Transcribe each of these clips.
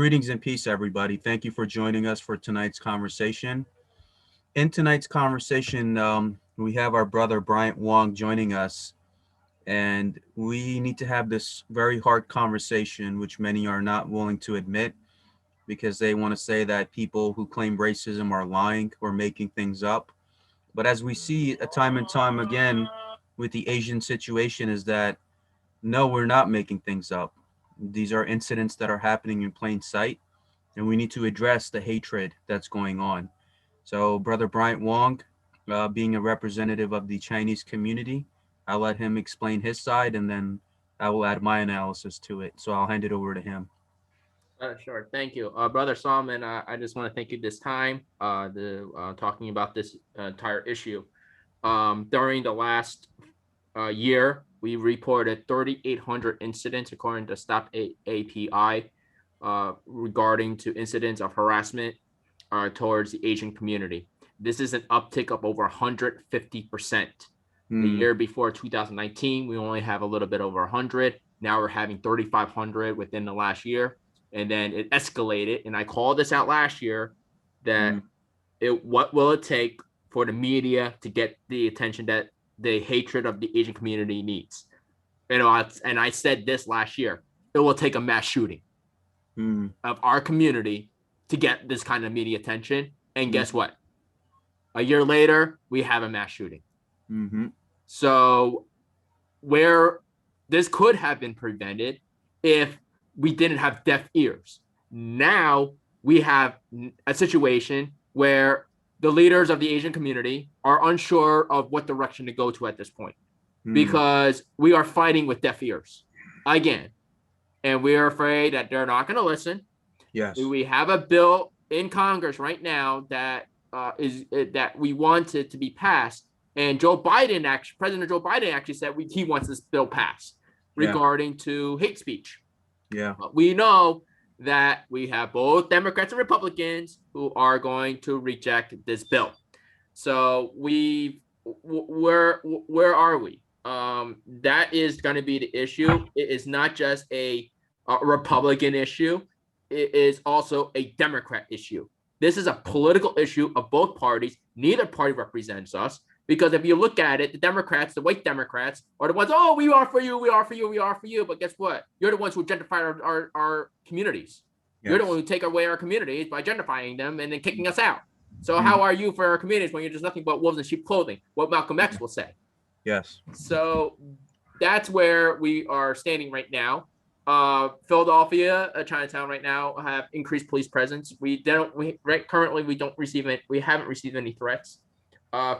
Greetings and peace, everybody. Thank you for joining us for tonight's conversation. In tonight's conversation, we have our brother Bryant Wong joining us, and we need to have this very hard conversation, which many are not willing to admit because they want to say that people who claim racism are lying or making things up. But as we see time and time again with the Asian situation, is that no, we're not making things up. These are incidents that are happening in plain sight, and we need to address the hatred that's going on. So, Brother Bryant Wong, being a representative of the Chinese community, I'll let him explain his side, and then I will add my analysis to it. So I'll hand it over to him. Sure. Thank you. Brother Solomon, I just want to thank you this time talking about this entire issue. During the last year, we reported 3,800 incidents according to Stop AAPI regarding to incidents of harassment towards the Asian community. This is an uptick of over 150%. The year before 2019, we only have a little bit over 100. Now we're having 3,500 within the last year. And then it escalated. And I called this out last year that what will it take for the media to get the attention that the hatred of the Asian community needs? And I said this last year, it will take a mass shooting of our community to get this kind of media attention. And guess what? A year later, we have a mass shooting. So where this could have been prevented if we didn't have deaf ears. Now we have a situation where the leaders of the Asian community are unsure of what direction to go to at this point because we are fighting with deaf ears again. And we are afraid that they're not going to listen. Yes. We have a bill in Congress right now that that we wanted to be passed. And President Joe Biden actually said he wants this bill passed regarding to hate speech. Yeah. But we know that we have both Democrats and Republicans who are going to reject this bill. So where are we? That is going to be the issue. It is not just a Republican issue. It is also a Democrat issue. This is a political issue of both parties. Neither party represents us. Because if you look at it, the Democrats, the white Democrats, are the ones, oh, we are for you, we are for you, we are for you. But guess what? You're the ones who gentrify our communities. Yes. You're the one who take away our communities by gentrifying them and then kicking us out. So how are you for our communities when you're just nothing but wolves in sheep clothing? What Malcolm X will say. Yes. So that's where we are standing right now. Philadelphia, Chinatown right now have increased police presence. Currently we haven't received any threats.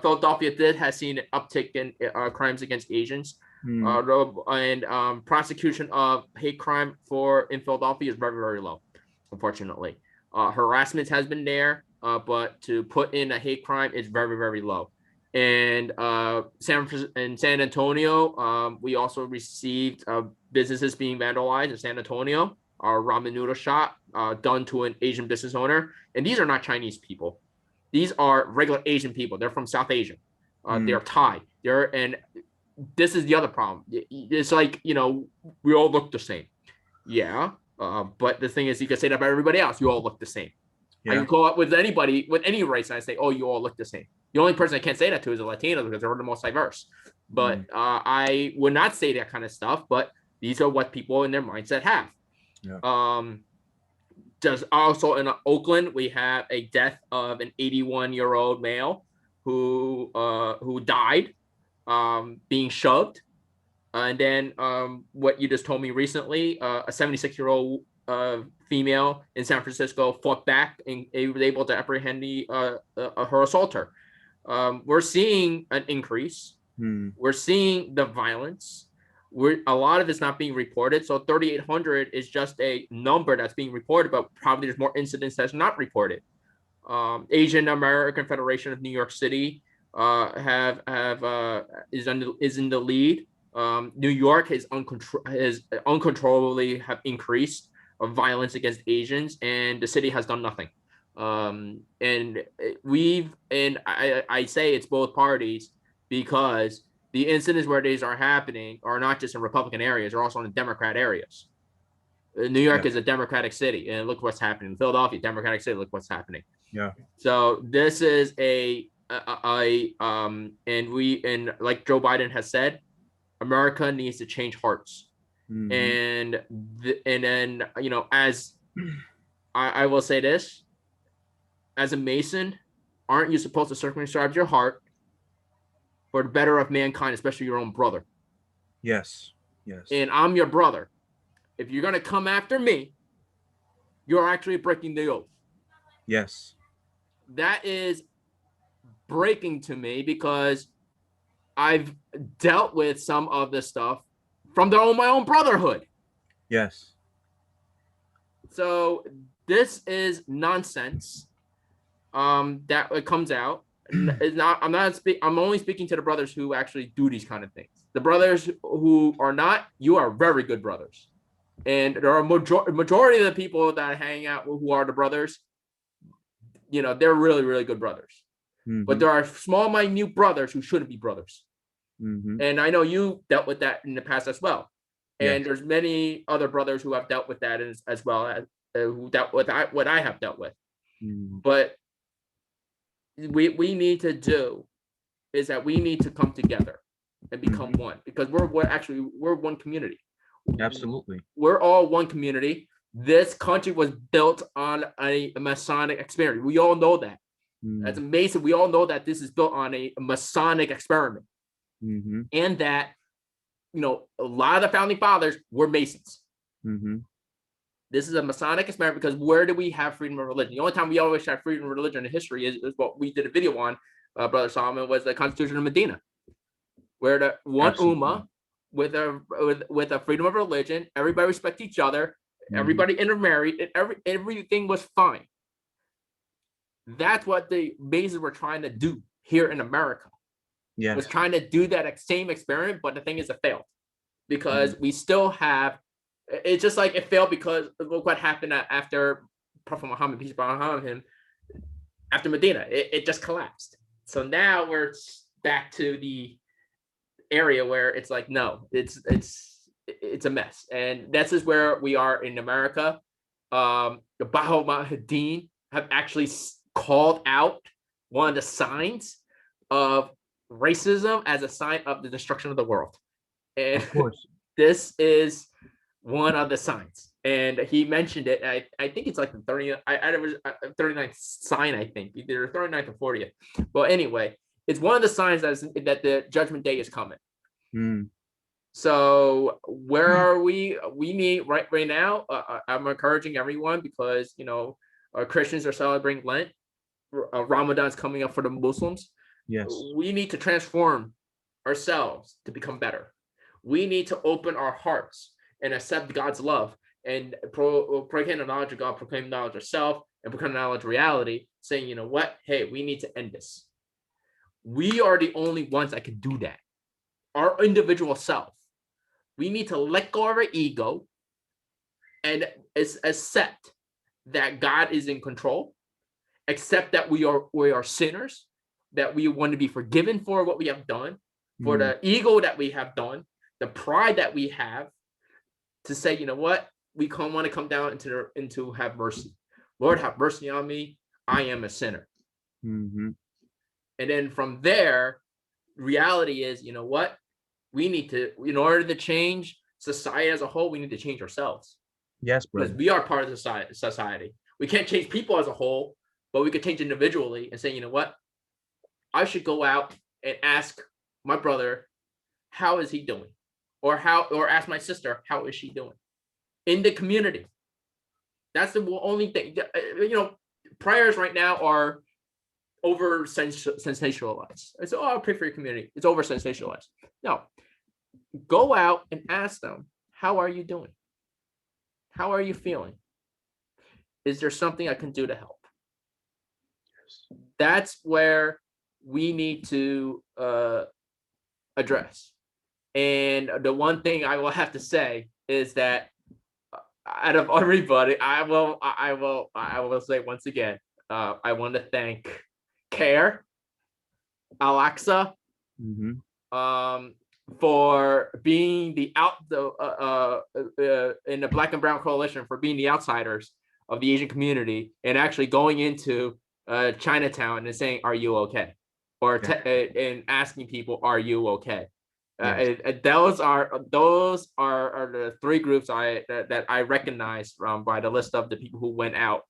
Philadelphia has seen an uptick in crimes against Asians, and prosecution of hate crime in Philadelphia is very, very low, unfortunately. Harassment has been there, but to put in a hate crime is very, very low. And San Antonio, we also received businesses being vandalized in San Antonio. Our ramen noodle shop done to an Asian business owner, and these are not Chinese people. These are regular Asian people. They're from South Asia. They're Thai. And this is the other problem. It's like, we all look the same. Yeah. But the thing is, you can say that about everybody else. You all look the same. Yeah. I can go up with anybody, with any race, and I say, oh, you all look the same. The only person I can't say that to is a Latino because they're the most diverse. But I would not say that kind of stuff. But these are what people in their mindset have. Yeah. Just also in Oakland, we have a death of an 81-year-old male who died being shoved. And then what you just told me recently, a 76-year-old female in San Francisco fought back and was able to apprehend her assaulter. We're seeing an increase. We're seeing the violence. A lot of it's not being reported. So 3,800 is just a number that's being reported, but probably there's more incidents that's not reported. Asian American Federation of New York City is in the lead. New York has uncontrollably have increased of violence against Asians, and the city has done nothing. And I say it's both parties because the incidents where these are happening are not just in Republican areas, they're also in Democrat areas. New York Yeah. is a Democratic city, and look what's happening. Philadelphia, Democratic city, look what's happening. Yeah. So this is and like Joe Biden has said, America needs to change hearts. Mm-hmm. And then as I will say this, as a Mason, aren't you supposed to circumscribe your heart for the better of mankind, especially your own brother? Yes. Yes. And I'm your brother. If you're gonna come after me, you're actually breaking the oath. Yes. That is breaking to me because I've dealt with some of this stuff from my own brotherhood. Yes. So this is nonsense. That it comes out. It's not. I'm not. I'm only speaking to the brothers who actually do these kind of things. The brothers who are not, you are very good brothers, and there are majority of the people that I hang out with who are the brothers. They're really, really good brothers. But Mm-hmm. there are small, minute brothers who shouldn't be brothers. Mm-hmm. And I know you dealt with that in the past as well. And Yes. there's many other brothers who have dealt with that as well as who dealt with what I have dealt with. Mm-hmm. But we need to do is that we need to come together and become Mm-hmm. one because we're one community. Absolutely. We're all one community. This country was built on a Masonic experiment. We all know that. That's Mm-hmm. amazing. We all know that this is built on a Masonic experiment, Mm-hmm. and that a lot of the founding fathers were Masons. Mm-hmm. This is a Masonic experiment because where do we have freedom of religion? The only time we always had freedom of religion in history is what we did a video on, Brother Solomon, was the Constitution of Medina, where the one Absolutely. Ummah with a freedom of religion, everybody respect each other, Mm-hmm. everybody intermarried, and everything was fine. That's what the Masons were trying to do here in America. Was Yes. trying to do that same experiment, but the thing is, it failed Mm-hmm. because we still have. It's just like it failed because look what happened after Prophet Muhammad, peace be upon him, after Medina. It just collapsed. So now we're back to the area where it's like, no, it's a mess, and this is where we are in America. The Baha Mahadin have actually called out one of the signs of racism as a sign of the destruction of the world, and Of course. this is one of the signs. And he mentioned it. I think it's like the 30th. I was 39th sign. I think either 39th or 40th. Well, anyway, it's one of the signs that the judgment day is coming. Mm. So where are we? We need right now. I'm encouraging everyone because Christians are celebrating Lent. Ramadan's coming up for the Muslims. Yes. We need to transform ourselves to become better. We need to open our hearts and accept God's love and proclaim the knowledge of God, proclaim knowledge of self, and proclaim knowledge of reality, saying, you know what? Hey, we need to end this. We are the only ones that can do that. Our individual self. We need to let go of our ego and accept that God is in control, accept that we are sinners, that we want to be forgiven for what we have done, for Mm. the ego that we have done, the pride that we have, to say, you know what, we want to come down into have mercy. Lord, have mercy on me. I am a sinner. Mm-hmm. And then from there, reality is, you know what, we need to, in order to change society as a whole, we need to change ourselves Yes, because brother. we are part of the society. We can't change people as a whole, but we could change individually and say, you know what, I should go out and ask my brother, how is he doing? Or ask my sister, how is she doing? In the community. That's the only thing. Prayers right now are over sensationalized. It's, oh, I'll pray for your community. It's over sensationalized. No, go out and ask them, how are you doing? How are you feeling? Is there something I can do to help? That's where we need to address. And the one thing I will have to say is that out of everybody, I will say once again, I want to thank Care, Alexa, Mm-hmm. um, for being in the Black and Brown Coalition for being the outsiders of the Asian community and actually going into Chinatown and saying, "Are you okay?" or Yeah. and asking people, "Are you okay?" Yes. Those are the three groups that I recognize by the list of the people who went out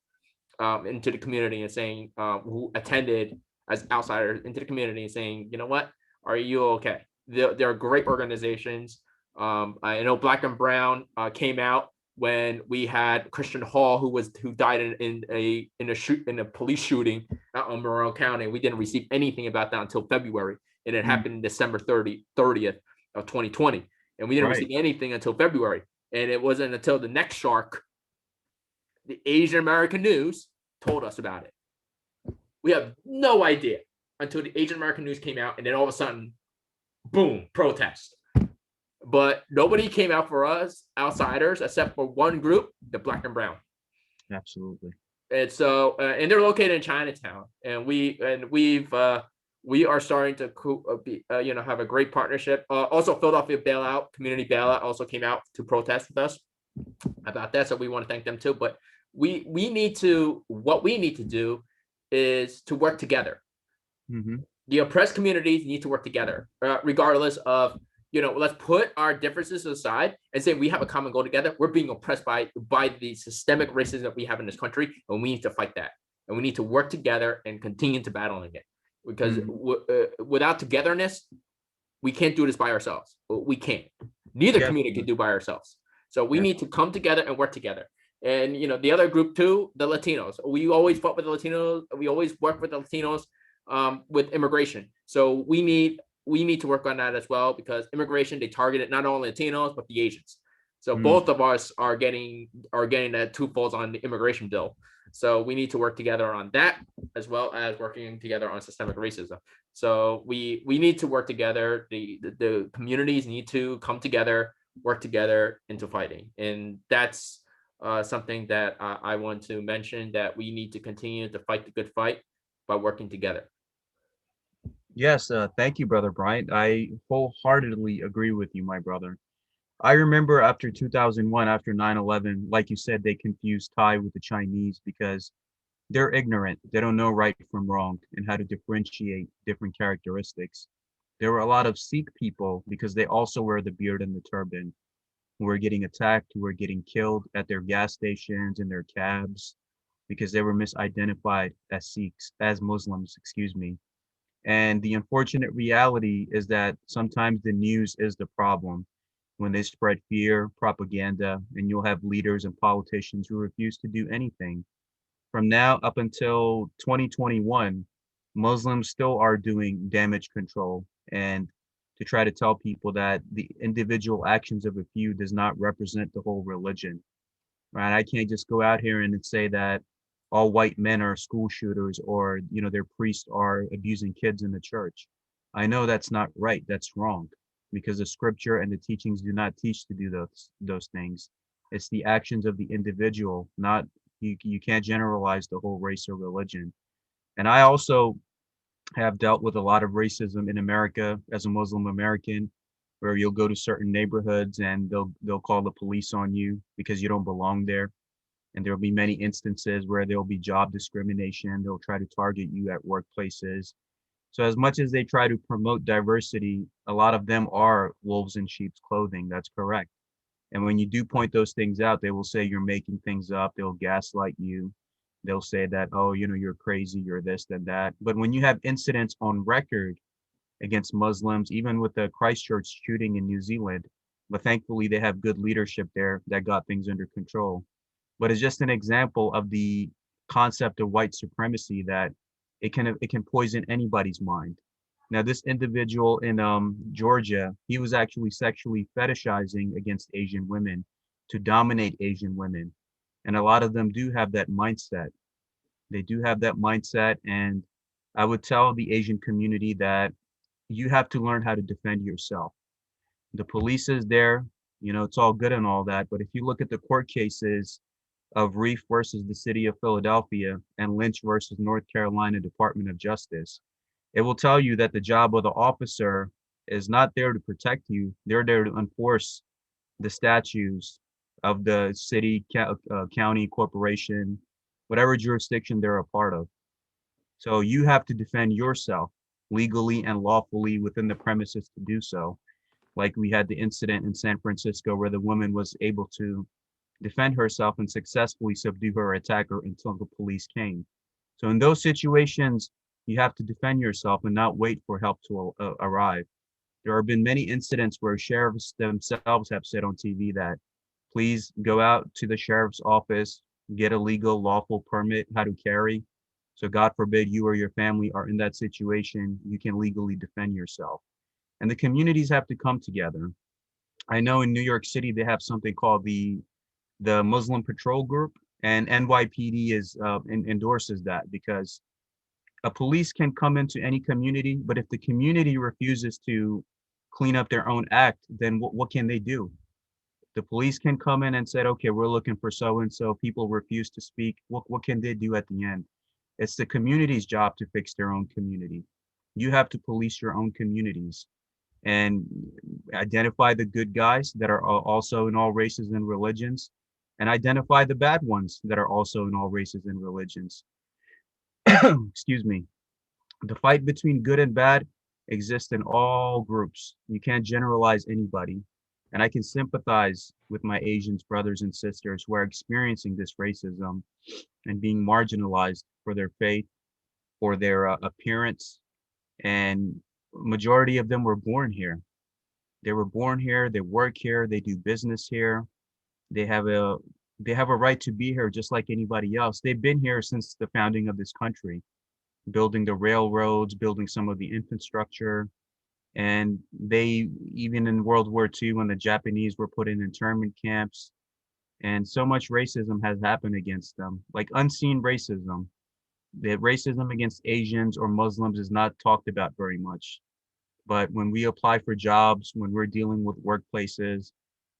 into the community and saying who attended as outsiders into the community and saying, you know what, are you okay? They're great organizations. I know Black and Brown came out when we had Christian Hall, who died in a police shooting out in Monroe County. We didn't receive anything about that until February, and it Mm, happened December 30th of 2020, and we didn't right. receive anything until February. And it wasn't until the next shark, the Asian American News, told us about it. We have no idea until the Asian American News came out, and then all of a sudden, boom, protest. But nobody came out for us outsiders except for one group, the Black and Brown. Absolutely. And so, and they're located in Chinatown, and we are starting to have a great partnership. Also, Philadelphia Bailout, Community Bailout, also came out to protest with us about that. So we want to thank them too. But what we need to do is to work together. Hmm. The oppressed communities need to work together, regardless of, let's put our differences aside and say we have a common goal together. We're being oppressed by the systemic racism that we have in this country, and we need to fight that. And we need to work together and continue to battle it, because Hmm. without togetherness, we can't do this by ourselves. We can't. Neither Yes. community can do by ourselves. So we Yes. need to come together and work together. And the other group too, the Latinos. We always fought with the Latinos. We always work with the Latinos with immigration. So we need to work on that as well, because immigration, they targeted not only Latinos but the Asians. So Mm, both of us are getting that twofolds on the immigration bill. So we need to work together on that, as well as working together on systemic racism. So we need to work together. The communities need to come together, work together into fighting, and that's something that I want to mention, that we need to continue to fight the good fight by working together. yes. Thank you, Brother Bryant. I wholeheartedly agree with you, my brother. I remember after 2001, after 9/11, like you said, they confused Thai with the Chinese because they're ignorant. They don't know right from wrong and how to differentiate different characteristics. There were a lot of Sikh people, because they also wear the beard and the turban, who were getting attacked, who were getting killed at their gas stations, in their cabs, because they were misidentified as Sikhs, as Muslims, excuse me. And the unfortunate reality is that sometimes the news is the problem when they spread fear, propaganda, and you'll have leaders and politicians who refuse to do anything. From now up until 2021, Muslims still are doing damage control and to try to tell people that the individual actions of a few does not represent the whole religion. Right? I can't just go out here and say that all white men are school shooters, or their priests are abusing kids in the church. I know that's not right. That's wrong, because the scripture and the teachings do not teach to do those things. It's the actions of the individual, not you can't generalize the whole race or religion. And I also have dealt with a lot of racism in America as a Muslim American, where you'll go to certain neighborhoods and they'll call the police on you because you don't belong there. And there'll be many instances where there'll be job discrimination. They'll try to target you at workplaces. So as much as they try to promote diversity, a lot of them are wolves in sheep's clothing. That's correct. And when you do point those things out, they will say you're making things up. They'll gaslight you. They'll say that, oh, you're crazy, you're this, then that. But when you have incidents on record against Muslims, even with the Christchurch shooting in New Zealand, but thankfully they have good leadership there that got things under control. But it's just an example of the concept of white supremacy, that it can poison anybody's mind. Now, this individual in Georgia, he was actually sexually fetishizing against Asian women to dominate Asian women. And a lot of them do have that mindset. They do have that mindset. And I would tell the Asian community that you have to learn how to defend yourself. The police is there, it's all good and all that. But if you look at the court cases of Reef versus the city of Philadelphia and Lynch versus North Carolina Department of Justice, it will tell you that the job of the officer is not there to protect you. They're there to enforce the statutes of the city, county, corporation, whatever jurisdiction they're a part of. So you have to defend yourself legally and lawfully within the premises to do so. Like we had the incident in San Francisco where the woman was able to defend herself and successfully subdue her attacker until the police came. So in those situations, you have to defend yourself and not wait for help to arrive. There have been many incidents where sheriffs themselves have said on TV that please go out to the sheriff's office, get a legal, lawful permit how to carry. So God forbid you or your family are in that situation, you can legally defend yourself. And the communities have to come together. I know in New York City they have something called the Muslim Patrol Group, and NYPD endorses that because a police can come into any community, but if the community refuses to clean up their own act, then what can they do? The police can come in and say, okay, we're looking for so and so. People refuse to speak. What can they do at the end? It's the community's job to fix their own community. You have to police your own communities and identify the good guys that are also in all races and religions, and identify the bad ones that are also in all races and religions. Excuse me. The fight between good and bad exists in all groups. You can't generalize anybody. And I can sympathize with my Asian brothers and sisters who are experiencing this racism and being marginalized for their faith, for their appearance. And majority of them were born here. They were born here, they work here, they do business here. They have a they have a right to be here just like anybody else. They've been here since the founding of this country, building the railroads, building some of the infrastructure. And they, even in World War II, when the Japanese were put in internment camps, and so much racism has happened against them, like unseen racism. The racism against Asians or Muslims is not talked about very much. But when we apply for jobs, when we're dealing with workplaces,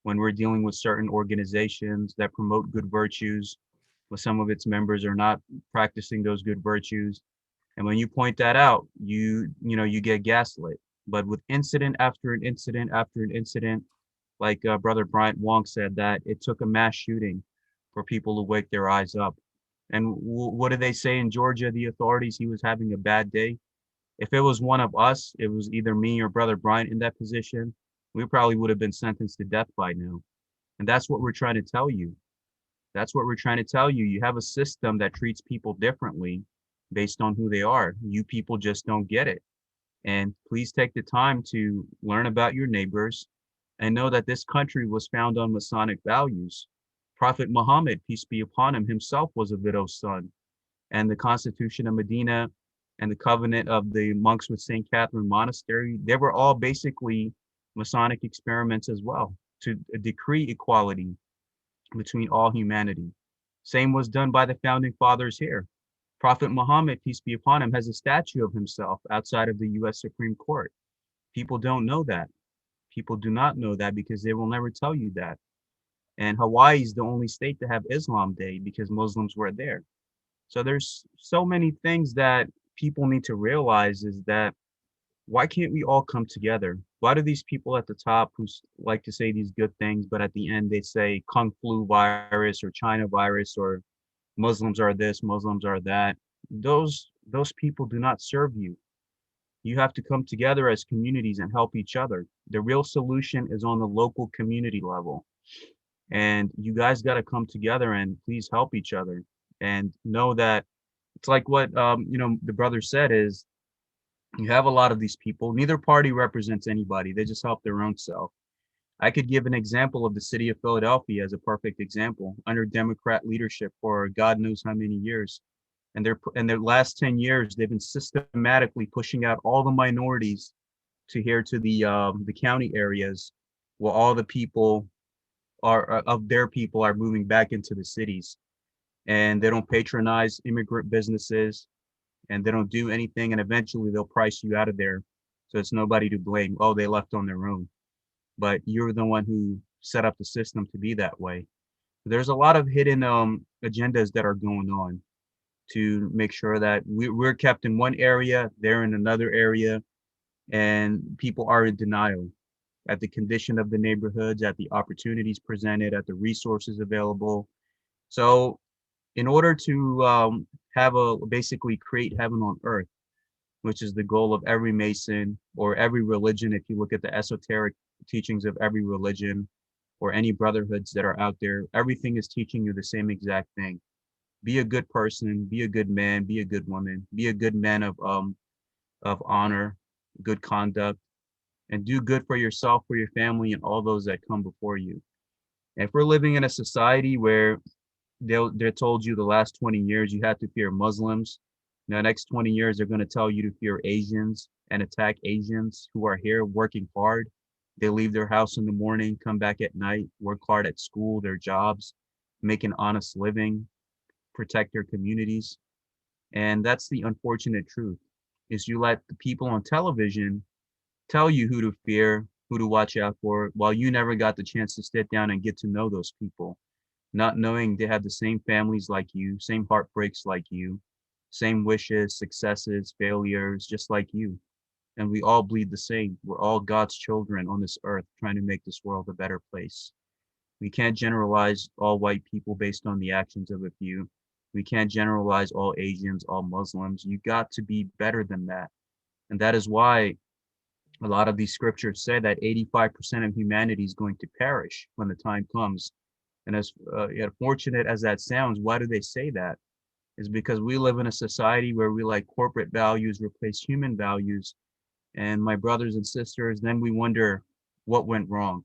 when we're dealing with certain organizations that promote good virtues, but some of its members are not practicing those good virtues, and when you point that out, you get gaslit. But with incident after an incident after an incident, like Brother Bryant Wong said, that it took a mass shooting for people to wake their eyes up. And what do they say in Georgia? The authorities, he was having a bad day. If it was one of us, it was either me or Brother Bryant in that position, we probably would have been sentenced to death by now. And that's what we're trying to tell you. That's what we're trying to tell you. You have a system that treats people differently based on who they are. You people just don't get it. And please take the time to learn about your neighbors and know that this country was found on Masonic values. Prophet Muhammad, peace be upon him, himself was a widow's son. And the Constitution of Medina and the covenant of the monks with St. Catherine Monastery, they were all basically Masonic experiments as well to decree equality between all humanity. Same was done by the founding fathers here. Prophet Muhammad, peace be upon him, has a statue of himself outside of the US Supreme Court. People don't know that. People do not know that because they will never tell you that. And Hawaii is the only state to have Islam Day because Muslims were there. So there's so many things that people need to realize is that why can't we all come together? Why do these people at the top who like to say these good things, but at the end they say Kung flu virus or China virus or Muslims are this, Muslims are that? Those people do not serve you. You have to come together as communities and help each other. The real solution is on the local community level. And you guys got to come together and please help each other and know that it's like what the brother said is you have a lot of these people. Neither party represents anybody. They just help their own self. I could give an example of the city of Philadelphia as a perfect example under Democrat leadership for God knows how many years. And their last 10 years, they've been systematically pushing out all the minorities to here to the county areas where all the people are of their people are moving back into the cities. And they don't patronize immigrant businesses and they don't do anything. And eventually they'll price you out of there. So it's nobody to blame. Oh, they left on their own. But you're the one who set up the system to be that way. There's a lot of hidden agendas that are going on to make sure that we're kept in one area, they're in another area, and people are in denial at the condition of the neighborhoods, at the opportunities presented, at the resources available. So, in order to have a basically create heaven on earth, which is the goal of every Mason or every religion, if you look at the esoteric teachings of every religion or any brotherhoods that are out there, everything is teaching you the same exact thing. Be a good person, be a good man, be a good woman, be a good man of honor, good conduct, and do good for yourself, for your family, and all those that come before you. If we're living in a society where they're told you the last 20 years you have to fear Muslims, the next 20 years they're going to tell you to fear Asians and attack Asians who are here working hard. They leave their house in the morning, come back at night, work hard at school, their jobs, make an honest living, protect their communities. And that's the unfortunate truth is you let the people on television tell you who to fear, who to watch out for, while you never got the chance to sit down and get to know those people, not knowing they have the same families like you, same heartbreaks like you, same wishes, successes, failures, just like you. And we all bleed the same. We're all God's children on this earth trying to make this world a better place. We can't generalize all white people based on the actions of a few. We can't generalize all Asians, all Muslims. You got to be better than that. And that is why a lot of these scriptures say that 85% of humanity is going to perish when the time comes. And as fortunate as that sounds, why do they say that? Is because we live in a society where we like corporate values replace human values. And my brothers and sisters, then we wonder what went wrong,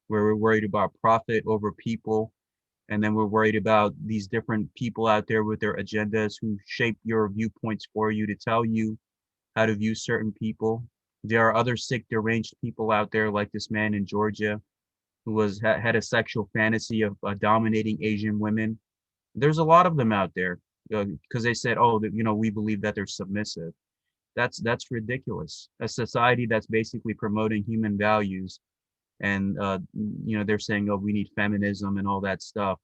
where we're worried about profit over people. And then we're worried about these different people out there with their agendas who shape your viewpoints for you to tell you how to view certain people. There are other sick, deranged people out there, like this man in Georgia who had a sexual fantasy of dominating Asian women. There's a lot of them out there because they said, "Oh, we believe that they're submissive." That's ridiculous. A society that's basically promoting human values, and they're saying, "Oh, we need feminism and all that stuff,"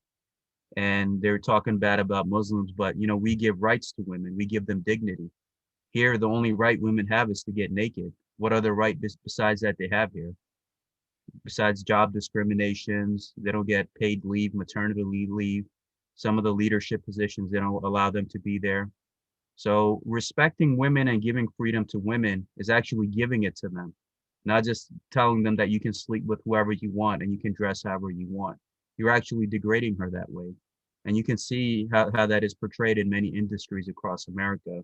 and they're talking bad about Muslims, but we give rights to women, we give them dignity. Here, the only right women have is to get naked. What other right besides that they have here? Besides job discriminations, they don't get paid leave, maternity leave. Some of the leadership positions, they don't allow them to be there. So respecting women and giving freedom to women is actually giving it to them, not just telling them that you can sleep with whoever you want and you can dress however you want. You're actually degrading her that way. And you can see how that is portrayed in many industries across America.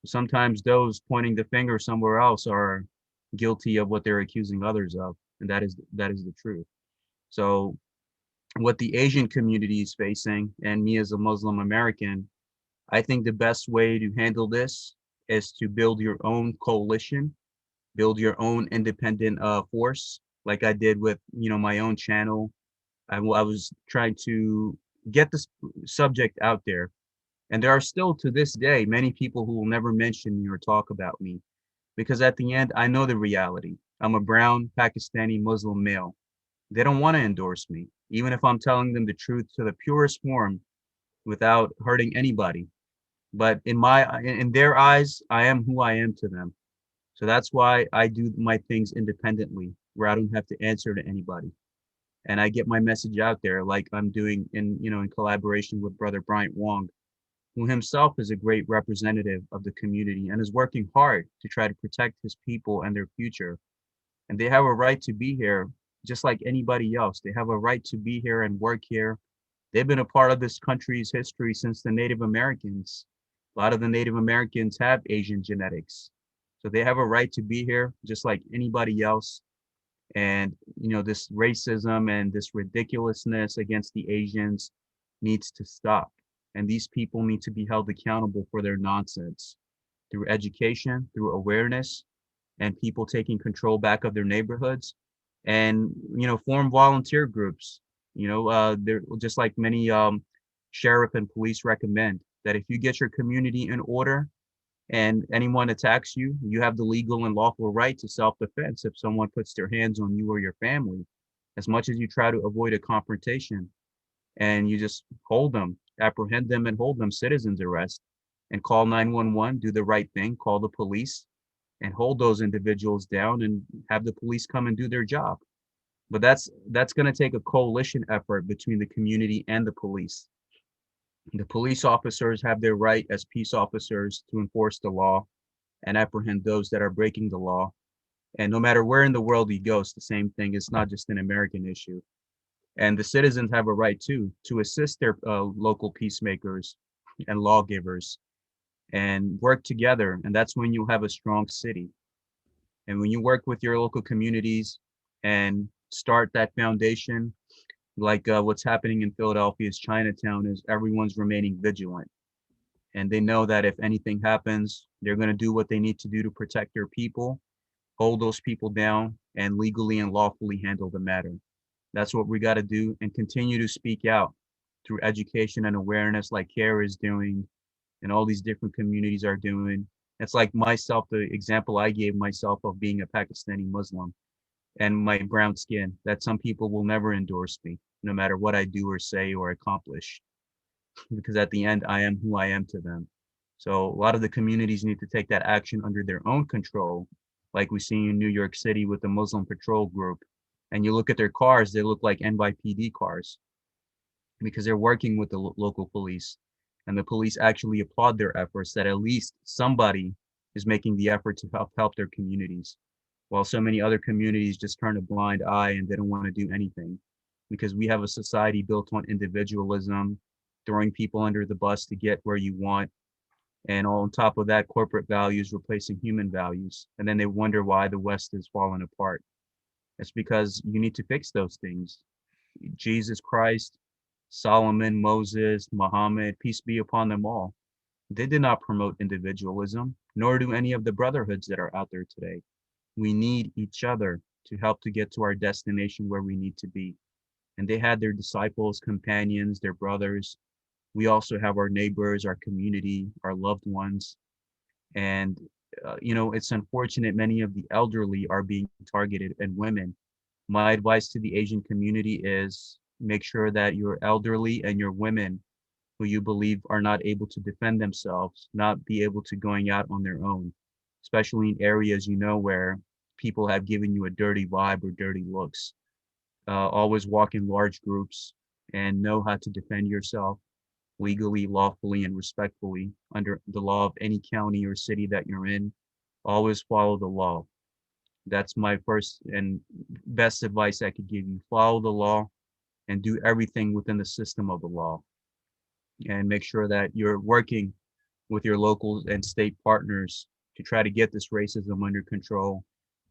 Sometimes those pointing the finger somewhere else are guilty of what they're accusing others of, and that is the truth. So what the Asian community is facing, and me as a Muslim American, I think the best way to handle this is to build your own coalition, build your own independent force, like I did with my own channel. I was trying to get this subject out there, and there are still to this day many people who will never mention me or talk about me because at the end I know the reality. I'm a brown Pakistani Muslim male. They don't want to endorse me, even if I'm telling them the truth to the purest form without hurting anybody. But in their eyes, I am who I am to them. So that's why I do my things independently, where I don't have to answer to anybody. And I get my message out there like I'm doing in collaboration with brother Bryant Wong, who himself is a great representative of the community and is working hard to try to protect his people and their future. And they have a right to be here just like anybody else. They have a right to be here and work here. They've been a part of this country's history since the Native Americans. A lot of the Native Americans have Asian genetics. So they have a right to be here just like anybody else. And, this racism and this ridiculousness against the Asians needs to stop. And these people need to be held accountable for their nonsense through education, through awareness, and people taking control back of their neighborhoods and form volunteer groups. They're just like many sheriff and police recommend that if you get your community in order and anyone attacks you, you have the legal and lawful right to self-defense if someone puts their hands on you or your family. As much as you try to avoid a confrontation, and you just hold them, apprehend them and hold them, citizens arrest, and call 911, do the right thing, call the police, and hold those individuals down and have the police come and do their job. But that's going to take a coalition effort between the community and the police. The police officers have their right as peace officers to enforce the law and apprehend those that are breaking the law. And no matter where in the world you go, it's the same thing. It's not just an American issue. And the citizens have a right too to assist their local peacemakers and lawgivers and work together. And that's when you have a strong city. And when you work with your local communities and start that foundation, like what's happening in Philadelphia's Chinatown, is everyone's remaining vigilant. And they know that if anything happens, they're going to do what they need to do to protect their people, hold those people down, and legally and lawfully handle the matter. That's what we got to do, and continue to speak out through education and awareness like CARE is doing and all these different communities are doing. It's like myself, the example I gave myself of being a Pakistani Muslim and my brown skin, that some people will never endorse me, no matter what I do or say or accomplish, because at the end, I am who I am to them. So a lot of the communities need to take that action under their own control, like we see in New York City with the Muslim Patrol Group. And you look at their cars, they look like NYPD cars because they're working with the local police. And the police actually applaud their efforts that at least somebody is making the effort to help their communities, while so many other communities just turn a blind eye and they don't want to do anything because we have a society built on individualism, throwing people under the bus to get where you want. And on top of that, corporate values replacing human values. And then they wonder why the West is falling apart. It's because you need to fix those things. Jesus Christ, Solomon, Moses, Muhammad, peace be upon them all. They did not promote individualism, nor do any of the brotherhoods that are out there today. We need each other to help to get to our destination where we need to be. And they had their disciples, companions, their brothers. We also have our neighbors, our community, our loved ones. And, it's unfortunate many of the elderly are being targeted and women. My advice to the Asian community is make sure that your elderly and your women who you believe are not able to defend themselves, not be able to going out on their own, especially in areas where people have given you a dirty vibe or dirty looks. Always walk in large groups and know how to defend yourself legally, lawfully, and respectfully under the law of any county or city that you're in. Always follow the law. That's my first and best advice I could give you. Follow the law and do everything within the system of the law. And make sure that you're working with your local and state partners to try to get this racism under control.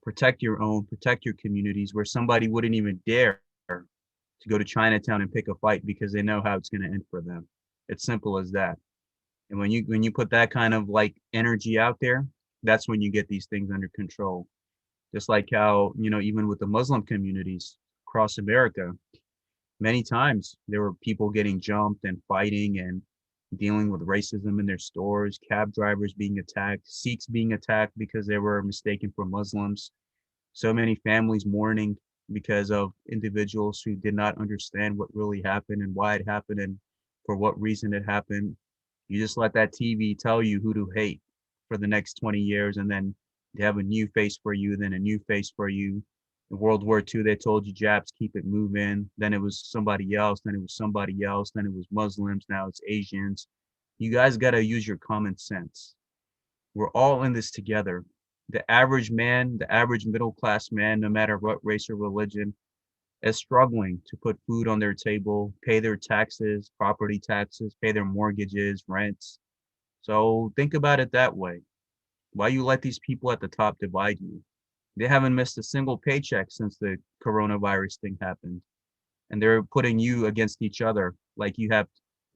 Protect your own, protect your communities where somebody wouldn't even dare to go to Chinatown and pick a fight because they know how it's going to end for them. It's simple as that. And when you put that kind of like energy out there, that's when you get these things under control. Just like how, even with the Muslim communities across America, many times there were people getting jumped and fighting and dealing with racism in their stores, cab drivers being attacked, Sikhs being attacked because they were mistaken for Muslims, so many families mourning because of individuals who did not understand what really happened and why it happened and for what reason it happened. You just let that TV tell you who to hate for the next 20 years, and then they have a new face for you, then a new face for you. In World War II, they told you Japs keep it moving. Then it was somebody else. Then it was somebody else. Then it was Muslims. Now it's Asians. You guys got to use your common sense. We're all in this together. The average man, the average middle class man, no matter what race or religion, is struggling to put food on their table, pay their taxes, property taxes, pay their mortgages, rents. So think about it that way. Why you let these people at the top divide you? They haven't missed a single paycheck since the coronavirus thing happened. And they're putting you against each other. Like you have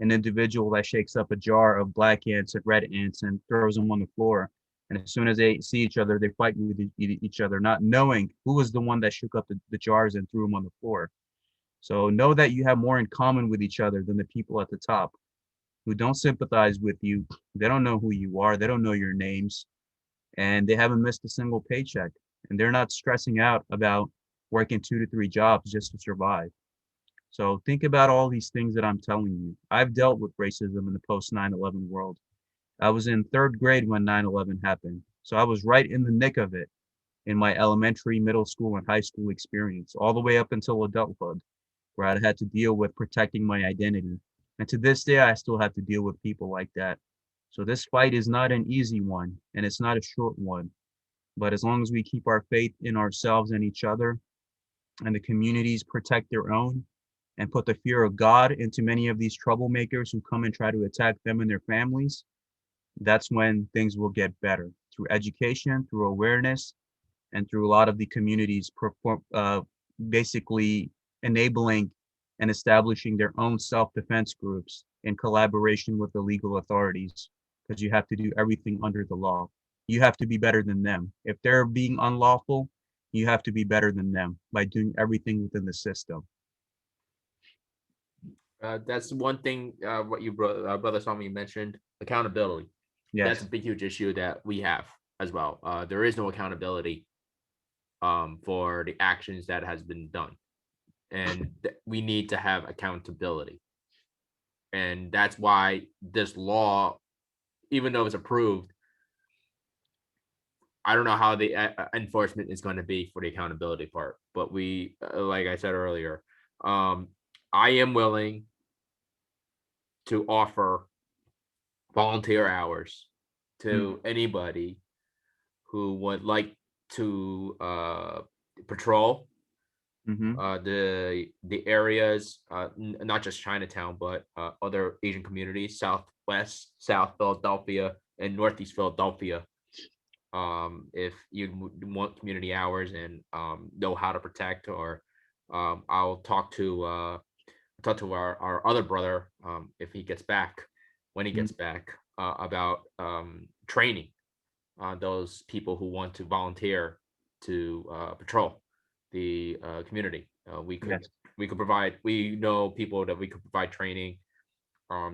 an individual that shakes up a jar of black ants and red ants and throws them on the floor. And as soon as they see each other, they fight with each other, not knowing who was the one that shook up the jars and threw them on the floor. So know that you have more in common with each other than the people at the top who don't sympathize with you. They don't know who you are. They don't know your names, and they haven't missed a single paycheck. And they're not stressing out about working 2 to 3 jobs just to survive. So think about all these things that I'm telling you. I've dealt with racism in the post 9/11 world. I was in third grade when 9/11 happened. So I was right in the nick of it in my elementary, middle school, and high school experience, all the way up until adulthood, where I had to deal with protecting my identity. And to this day, I still have to deal with people like that. So this fight is not an easy one, and it's not a short one. But as long as we keep our faith in ourselves and each other, and the communities protect their own, and put the fear of God into many of these troublemakers who come and try to attack them and their families, that's when things will get better through education, through awareness, and through a lot of the communities basically enabling and establishing their own self-defense groups in collaboration with the legal authorities, because you have to do everything under the law. You have to be better than them. If they're being unlawful, you have to be better than them by doing everything within the system. That's one thing. What you brother Swami mentioned, accountability. That's a Yes. big, huge issue that we have as well. There is no accountability for the actions that has been done, and we need to have accountability. And that's why this law, even though it's approved, I don't know how the enforcement is going to be for the accountability part. But we, like I said earlier, um, I am willing to offer volunteer hours to anybody who would like to patrol Mm-hmm. the areas, not just Chinatown, but other Asian communities, Southwest, South Philadelphia, and Northeast Philadelphia. If you want community hours and know how to protect, or I'll talk to our other brother, if he gets back, when he gets back, about training those people who want to volunteer to patrol the community. Yes. We could provide, we know people that we could provide training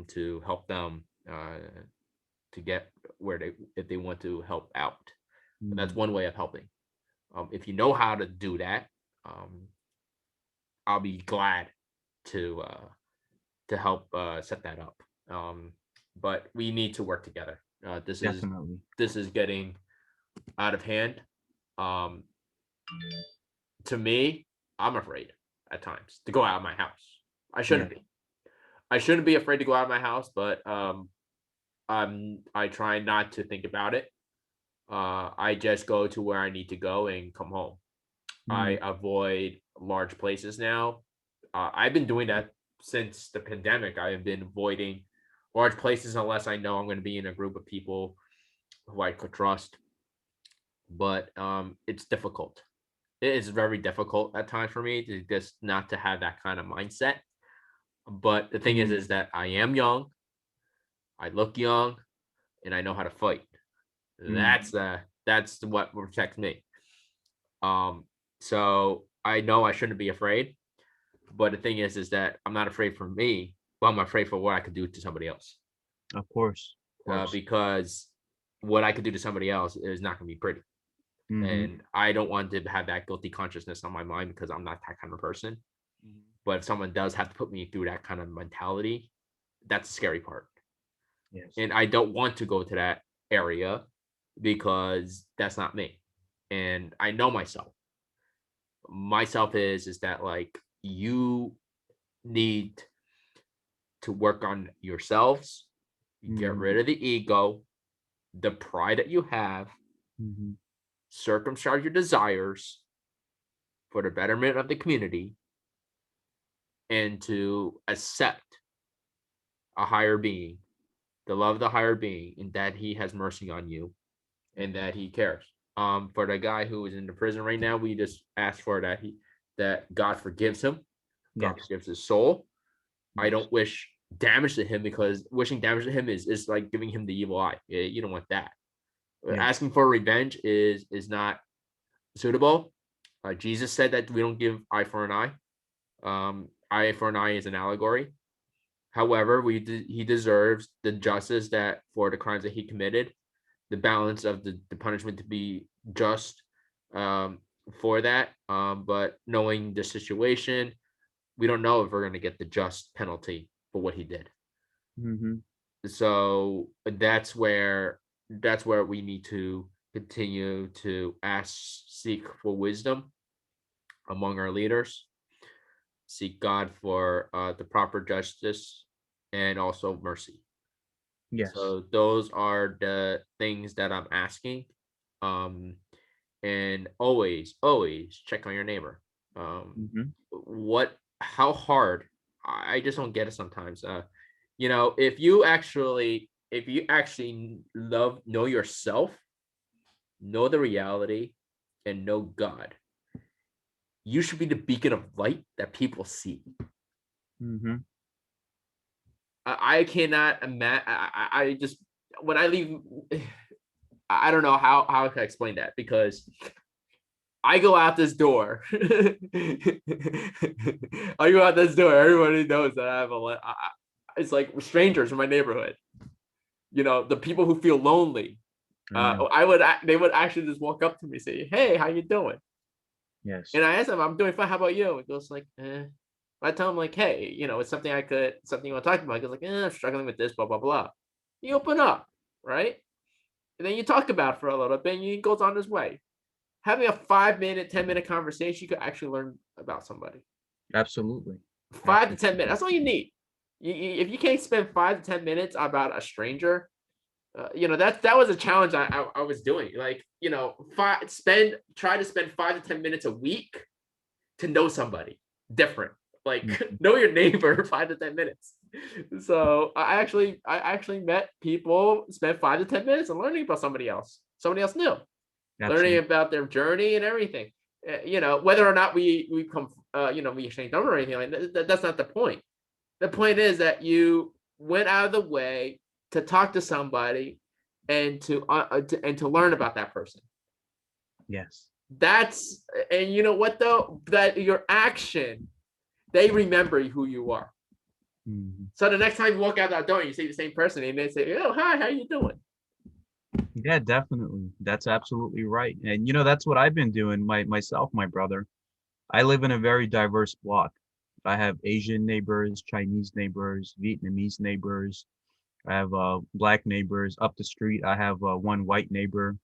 to help them to get where they, if they want to help out. And that's Mm. one way of helping. If you know how to do that, um, I'll be glad to help set that up. Um, but we need to work together. Definitely. This is getting out of hand. Um, to me, I'm afraid at times to go out of my house. I Yeah. shouldn't be. I shouldn't be afraid to go out of my house, but I try not to think about it. I just go to where I need to go and come home. I Mm. avoid large places now. I've been doing that since the pandemic. I have been avoiding large places unless I know I'm going to be in a group of people who I could trust. But it's difficult. It is very difficult at times for me to just not to have that kind of mindset. But the thing Mm. is that I am young, I look young, and I know how to fight. Mm. That's what protects me. Um, so I know I shouldn't be afraid. But the thing is that I'm not afraid for me, but I'm afraid for what I could do to somebody else. Of course. Of course. Because what I could do to somebody else is not going to be pretty. Mm-hmm. And I don't want to have that guilty consciousness on my mind because I'm not that kind of person. But if someone does have to put me through that kind of mentality, that's the scary part. Yes. And I don't want to go to that area because that's not me. And I know myself. Myself is that like you need to work on yourselves, get Mm-hmm. rid of the ego, the pride that you have, Mm-hmm. circumcise your desires for the betterment of the community, and to accept a higher being, the love of the higher being, and that he has mercy on you and Yes. that he cares. For the guy who is in the prison right now, we just ask for that God forgives him, God Yes. forgives his soul. I Yes. don't wish damage to him because wishing damage to him is like giving him the evil eye. You don't want that. Yes. Asking for revenge is not suitable. Jesus said that we don't give eye for an eye. Eye for an eye is an allegory. However, he deserves the justice that for the crimes that he committed, the balance of the punishment to be just um, for that. But knowing the situation, we don't know if we're going to get the just penalty for what he did. Mm-hmm. So that's where we need to continue to seek for wisdom among our leaders, seek God for the proper justice and also mercy. Yes. So those are the things that I'm asking. Um, and always check on your neighbor. Hmm. How hard? I just don't get it sometimes. If you actually know yourself, know the reality, and know God, you should be the beacon of light that people see. Hmm. I cannot imagine. I just when I leave, I don't know how I can explain that because I go out this door. I go out this door. Everybody knows that I have it's like strangers in my neighborhood. The people who feel lonely. Amen. They would actually just walk up to me and say, "Hey, how you doing?" Yes. And I ask them, "I'm doing fine. How about you?" It goes like, "Eh." I tell them like, "Hey, it's something you want to talk about." It goes like, "I'm struggling with this, blah blah blah." You open up, right? And then you talk about it for a little bit, and he goes on his way. Having a 5 minute, 10 minute conversation, you could actually learn about somebody. Absolutely. 5 to 10 minutes. That's all you need. If you can't spend 5 to 10 minutes about a stranger, that was a challenge I was doing. Like, try to spend 5 to 10 minutes a week to know somebody different. Like Mhm. know your neighbor 5 to 10 minutes. So I actually met people, spent 5 to 10 minutes and learning about somebody else new, learning Absolutely. about their journey and everything. Whether or not we come, we exchange number or anything like that, that's not the point. The point is that you went out of the way to talk to somebody and to learn about that person. Yes. That's and you know what though, that your action, they remember who you are. Hmm. So the next time you walk out that door, and you see the same person, and they say, "Oh, hi, how you doing?" Yeah, definitely. That's absolutely right. And that's what I've been doing myself, my brother. I live in a very diverse block. I have Asian neighbors, Chinese neighbors, Vietnamese neighbors. I have black neighbors. Up the street, I have one white neighbor.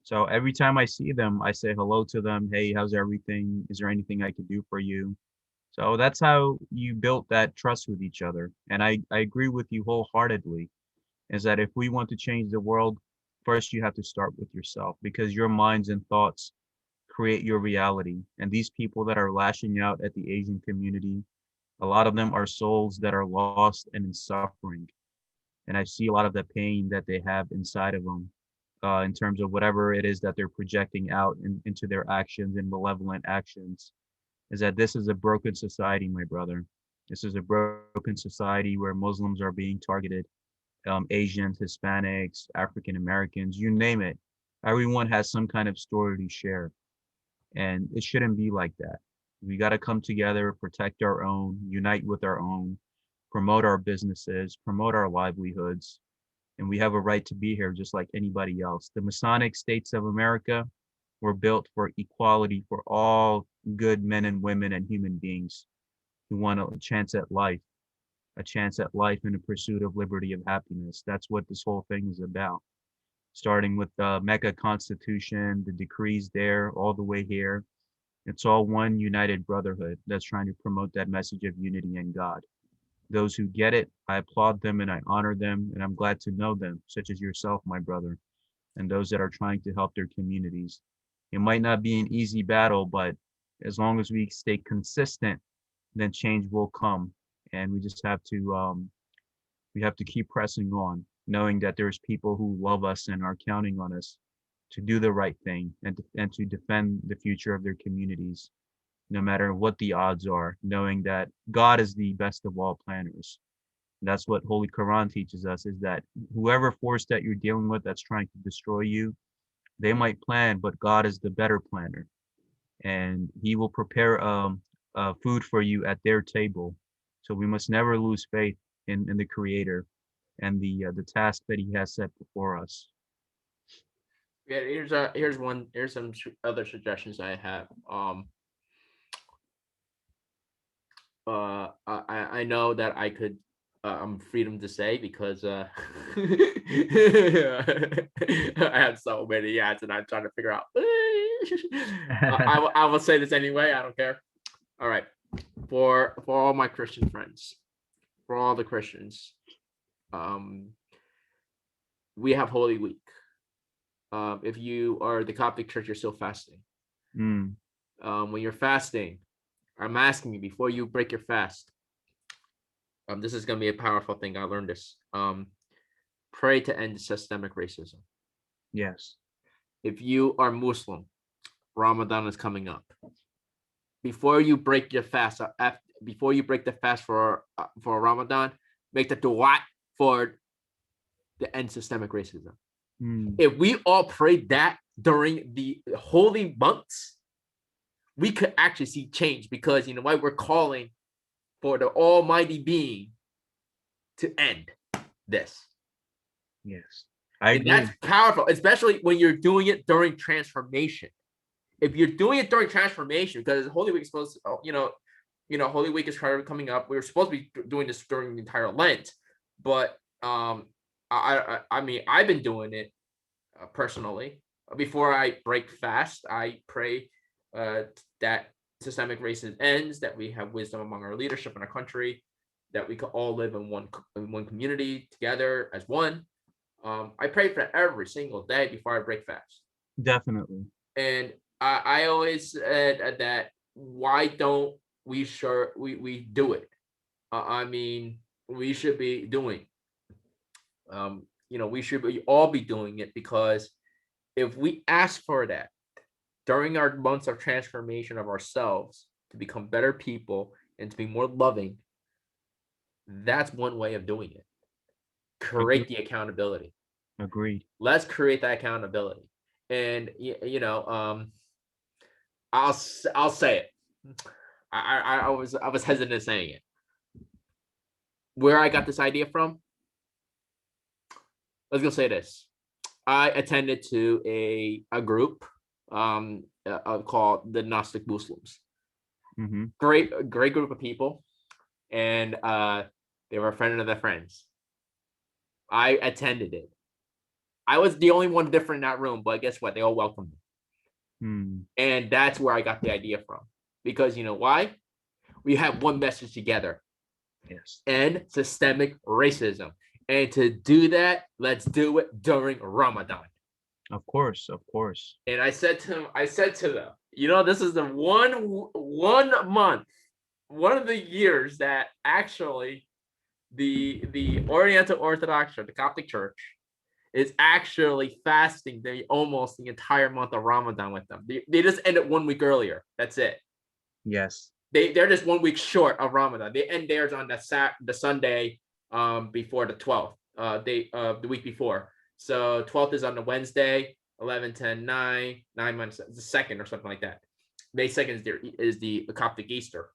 So every time I see them, I say hello to them. Hey, how's everything? Is there anything I can do for you? So that's how you built that trust with each other. And I agree with you wholeheartedly, is that if we want to change the world, first you have to start with yourself because your minds and thoughts create your reality. And these people that are lashing out at the Asian community, a lot of them are souls that are lost and in suffering. And I see a lot of the pain that they have inside of them in terms of whatever it is that they're projecting out into their actions and malevolent actions. Is that this is a broken society, my brother. This is a broken society where Muslims are being targeted, Asians, Hispanics, African Americans, you name it. Everyone has some kind of story to share. And it shouldn't be like that. We got to come together, protect our own, unite with our own, promote our businesses, promote our livelihoods. And we have a right to be here just like anybody else. The Masonic States of America were built for equality for all good men and women and human beings who want a chance at life, a chance at life in the pursuit of liberty of happiness. That's what this whole thing is about. Starting with the Mecca Constitution, the decrees there, all the way here. It's all one united brotherhood that's trying to promote that message of unity in God. Those who get it, I applaud them and I honor them, and I'm glad to know them, such as yourself, my brother, and those that are trying to help their communities. It might not be an easy battle, but as long as we stay consistent, then change will come. And we have to keep pressing on, knowing that there's people who love us and are counting on us to do the right thing and to defend the future of their communities, no matter what the odds are, knowing that God is the best of all planners. That's what Holy Quran teaches us, is that whoever force that you're dealing with that's trying to destroy you, they might plan, but God is the better planner. And he will prepare food for you at their table. So we must never lose faith in the Creator and the task that He has set before us. Yeah, here's some other suggestions I have. I know that I could I'm freedom to say because I have so many ads and I'm trying to figure out. I will say this anyway. I don't care. All right, for all my Christian friends, for all the Christians, we have Holy Week. If you are the Coptic Church, you're still fasting. Mm. When you're fasting, I'm asking you before you break your fast. This is going to be a powerful thing. I learned this. Pray to end systemic racism. Yes. If you are Muslim, Ramadan is coming up. Before you break your fast, before you break the fast for Ramadan, make the dua for the end systemic racism. Mm. If we all prayed that during the holy months, we could actually see change because you know why we're calling for the Almighty Being to end this. Yes. And that's powerful, especially when you're doing it during transformation. If you're doing it during transformation, because Holy Week is supposed to, Holy Week is coming up. We were supposed to be doing this during the entire Lent, but I mean, I've been doing it personally. Before I break fast, I pray that systemic racism ends, that we have wisdom among our leadership in our country, that we could all live in one community together as one. I pray for that every single day before I break fast. Definitely. And I always said that why don't we do it? I mean, we should be doing. We should all be doing it because if we ask for that during our months of transformation of ourselves to become better people and to be more loving, that's one way of doing it. Create the accountability. Agreed. Let's create that accountability. And I'll say it. I was hesitant saying it. Where I got this idea from? Let's go say this. I attended to a group called the Gnostic Muslims. Mm-hmm. Great group of people, and they were a friend of their friends. I attended it. I was the only one different in that room, but guess what? They all welcomed me. Mm. And that's where I got the idea from. Because you know why? We have one message together. Yes. End systemic racism. And to do that, let's do it during Ramadan. Of course. And I said to them, this is the one month, one of the years that actually the Oriental Orthodox Church, the Coptic Church, is actually fasting almost the entire month of Ramadan with them. They just ended 1 week earlier. That's it. Yes. They're just 1 week short of Ramadan. They end theirs on the Sunday before the 12th, the week before. So 12th is on the Wednesday, 11, 10, 9 months, the 2nd or something like that. May 2nd is the Coptic Easter.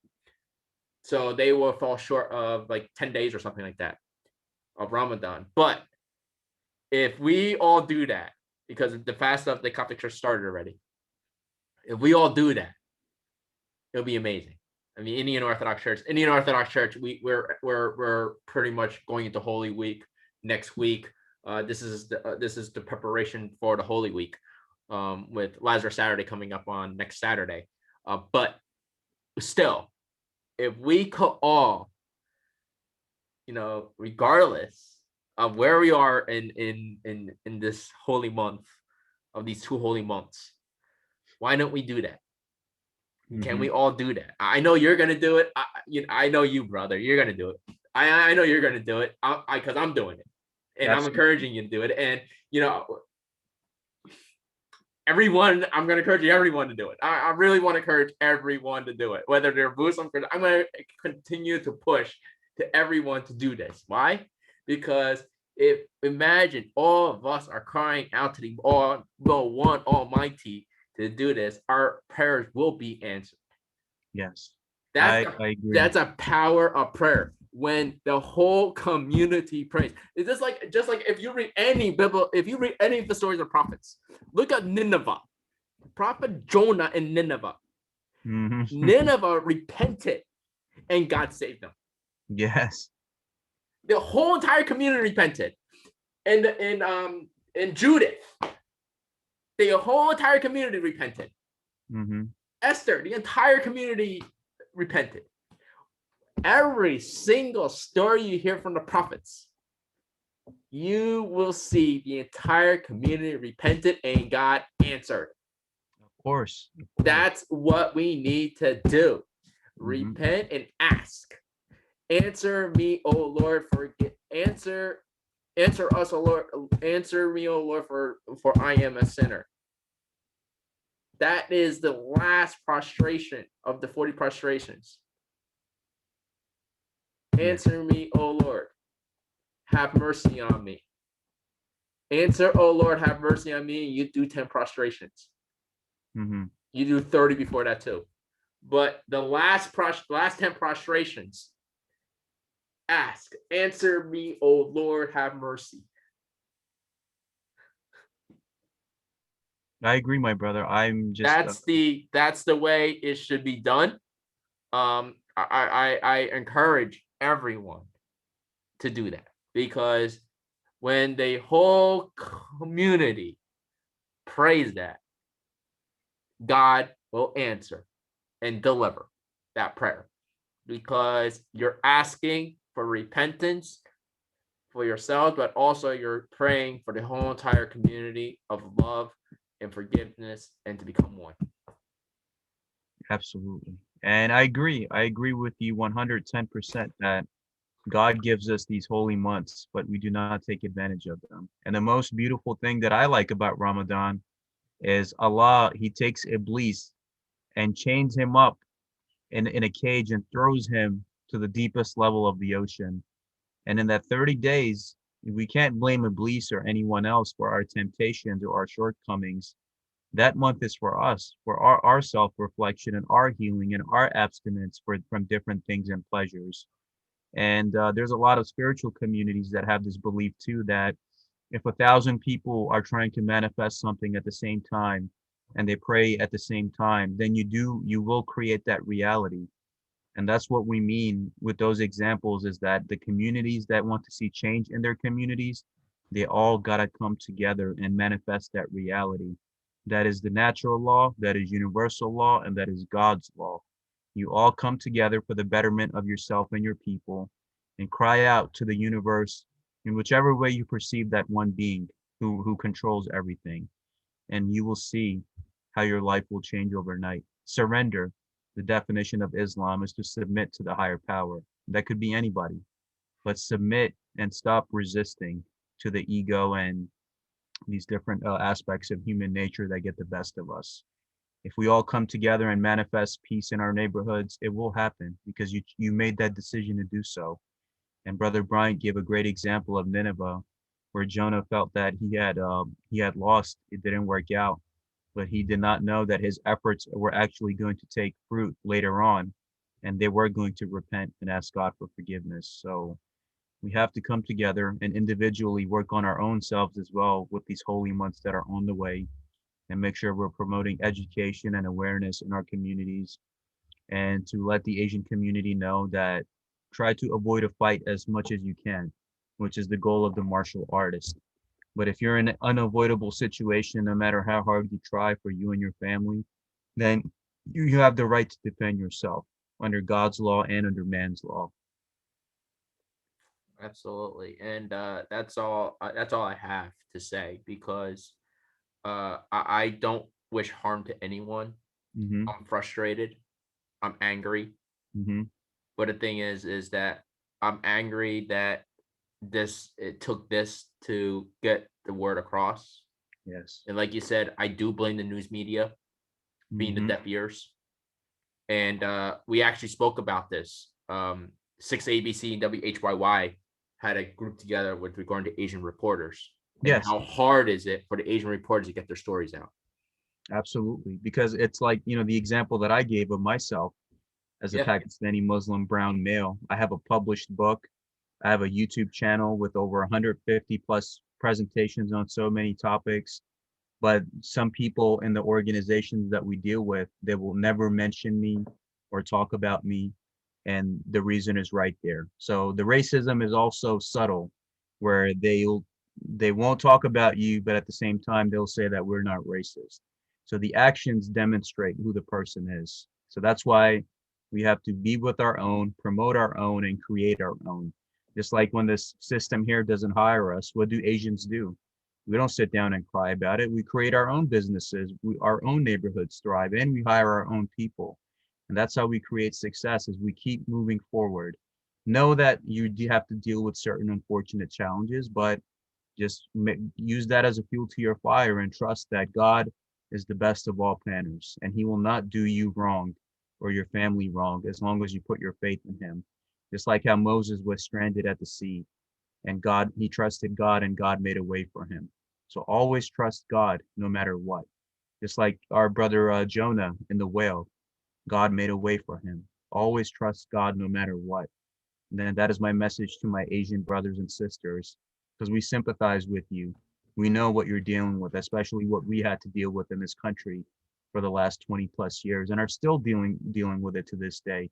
So they will fall short of like 10 days or something like that of Ramadan. But if we all do that, because the fast of the Coptic Church started already, if we all do that, it'll be amazing. I mean, Indian Orthodox Church, we're pretty much going into Holy Week next week. This is the preparation for the Holy Week, with Lazarus Saturday coming up on next Saturday. But still, if we could all, regardless of where we are in this holy month, of these 2 holy months, why don't we do that? Mm-hmm. Can we all do that? I know you're gonna do it. I know you, brother. You're gonna do it. I know you're gonna do it. Because I'm doing it, and I'm encouraging you to do it. And everyone, I'm gonna encourage everyone to do it. I really want to encourage everyone to do it, whether they're Muslim. I'm gonna continue to push to everyone to do this. Why? Because imagine all of us are crying out to the one Almighty to do this, our prayers will be answered. Yes. I agree. That's a power of prayer. When the whole community prays. It's just like if you read any of the stories of prophets, look at Nineveh. Prophet Jonah in Nineveh. Mm-hmm. Nineveh repented and God saved them. Yes. The whole entire community repented. And Judith, the whole entire community repented. Mm-hmm. Esther, the entire community repented. Every single story you hear from the prophets, you will see the entire community repented and God answered. Of course. That's what we need to do. Mm-hmm. Repent and ask. Answer me, O Lord, answer us, O Lord. Answer me, O Lord, for I am a sinner. That is the last prostration of the 40 prostrations. Answer me, O Lord. Have mercy on me. Answer, O Lord, have mercy on me. And you do 10 prostrations. Mm-hmm. You do 30 before that too. But the last 10 prostrations, ask, answer me, O Lord, have mercy. I agree, my brother. I'm just That's the way it should be done. I encourage everyone to do that, because when the whole community prays that, God will answer and deliver that prayer, because you're asking for repentance for yourself, but also you're praying for the whole entire community of love and forgiveness and to become one. absolutely. And I agree. I agree with you 110% that God gives us these holy months, but we do not take advantage of them. And the most beautiful thing that I like about Ramadan is Allah, He takes Iblis and chains him up in a cage and throws him to the deepest level of the ocean. And in that 30 days, we can't blame Iblis or anyone else for our temptations or our shortcomings. That month is for us, for our self-reflection and our healing and our abstinence from different things and pleasures. And there's a lot of spiritual communities that have this belief too, that if 1,000 people are trying to manifest something at the same time and they pray at the same time, then you will create that reality. And that's what we mean with those examples, is that the communities that want to see change in their communities, they all got to come together and manifest that reality. That is the natural law, that is universal law, and that is God's law. You all come together for the betterment of yourself and your people and cry out to the universe in whichever way you perceive that one being who controls everything. And you will see how your life will change overnight. Surrender. The definition of Islam is to submit to the higher power. That could be anybody, but submit and stop resisting to the ego and these different aspects of human nature that get the best of us. If we all come together and manifest peace in our neighborhoods, it will happen because you made that decision to do so. And Brother Bryant gave a great example of Nineveh, where Jonah felt that he had lost, it didn't work out, but he did not know that his efforts were actually going to take fruit later on, and they were going to repent and ask God for forgiveness. So we have to come together and individually work on our own selves as well with these holy months that are on the way, and make sure we're promoting education and awareness in our communities, and to let the Asian community know that try to avoid a fight as much as you can, which is the goal of the martial artist. But if you're in an unavoidable situation, no matter how hard you try for you and your family, then you have the right to defend yourself under God's law and under man's law. Absolutely. And that's all I have to say, because I don't wish harm to anyone. Mm-hmm. I'm frustrated. I'm angry. Mm-hmm. But the thing is that I'm angry that it took this to get the word across. Yes. And like you said, I do blame the news media being the Mm-hmm. deaf ears. And we actually spoke about this. 6ABC and WHYY had a group together with regard to Asian reporters, and Yes, how hard is it for the Asian reporters to get their stories out. absolutely. Because it's like, the example that I gave of myself as a Yeah, Pakistani Muslim brown male. I have a published book. I have a YouTube channel with over 150 plus presentations on so many topics. But some people in the organizations that we deal with, they will never mention me or talk about me. and the reason is right there. So the racism is also subtle, where they won't talk about you, but at the same time they'll say that we're not racist. So the actions demonstrate who the person is. So that's why we have to be with our own, promote our own, and create our own. Just like when this system here doesn't hire us, what do Asians do? We don't sit down and cry about it. We create our own businesses, our own neighborhoods thrive, and we hire our own people. And that's how we create success as we keep moving forward. Know that you do have to deal with certain unfortunate challenges, but just use that as a fuel to your fire and trust that God is the best of all planners and he will not do you wrong or your family wrong as long as you put your faith in him. Just like how Moses was stranded at the sea and he trusted God and God made a way for him. So always trust God no matter what. Just like our brother Jonah in the whale, God made a way for him. Always trust God no matter what. And then that is my message to my Asian brothers and sisters, because we sympathize with you. We know what you're dealing with, especially what we had to deal with in this country for the last 20 plus years and are still dealing with it to this day.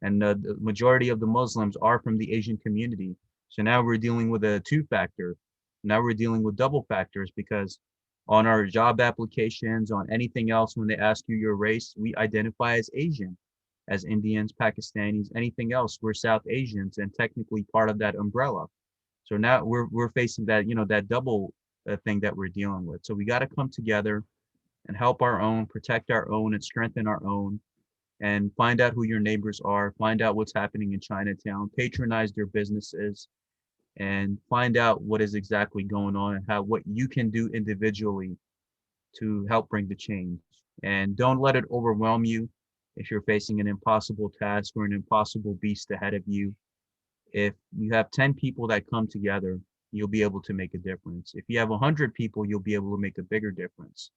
And the majority of the Muslims are from the Asian community. So now we're dealing with a two factor. Now we're dealing with double factors because on our job applications, on anything else, when they ask you your race, we identify as Asian, as Indians, Pakistanis, anything else. We're South Asians and technically part of that umbrella. So now we're facing that, that double thing that we're dealing with. So we got to come together and help our own, protect our own, and strengthen our own, and find out who your neighbors are, find out what's happening in Chinatown, patronize their businesses, and find out what is exactly going on and what you can do individually to help bring the change. And don't let it overwhelm you if you're facing an impossible task or an impossible beast ahead of you. If you have 10 people that come together, you'll be able to make a difference. If you have 100 people, you'll be able to make a bigger difference.